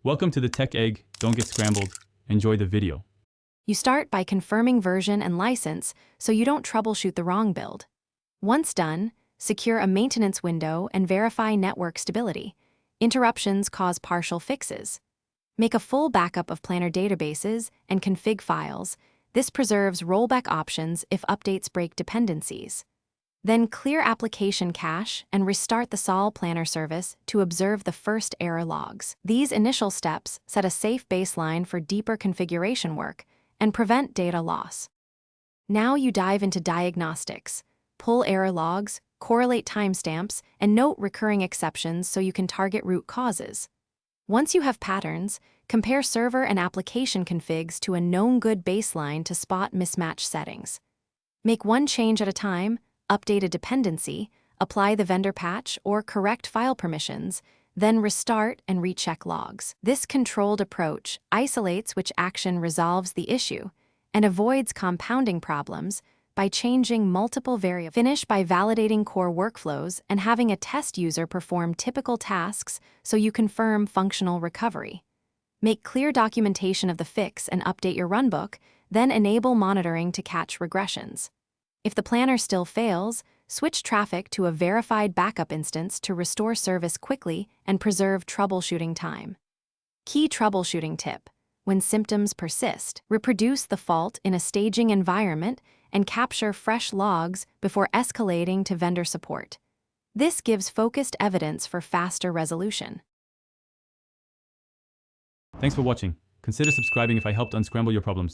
Welcome to the Tech Egg. Don't get scrambled. Enjoy the video. You start by confirming version and license so you don't troubleshoot the wrong build. Once done, secure a maintenance window and verify network stability. Interruptions cause partial fixes. Make a full backup of planner databases and config files. This preserves rollback options if updates break dependencies. Then clear application cache and restart the Sol Planner service to observe the first error logs. These initial steps set a safe baseline for deeper configuration work and prevent data loss. Now you dive into diagnostics. Pull error logs, correlate timestamps, and note recurring exceptions so you can target root causes. Once you have patterns, compare server and application configs to a known good baseline to spot mismatch settings. Make one change at a time, update a dependency, apply the vendor patch, or correct file permissions, then restart and recheck logs. This controlled approach isolates which action resolves the issue and avoids compounding problems by changing multiple variables. Finish by validating core workflows and having a test user perform typical tasks so you confirm functional recovery. Make clear documentation of the fix and update your runbook, then enable monitoring to catch regressions. If the planner still fails, switch traffic to a verified backup instance to restore service quickly and preserve troubleshooting time. Key troubleshooting tip: when symptoms persist, reproduce the fault in a staging environment and capture fresh logs before escalating to vendor support. This gives focused evidence for faster resolution. Thanks for watching. Consider subscribing if I helped unscramble your problems.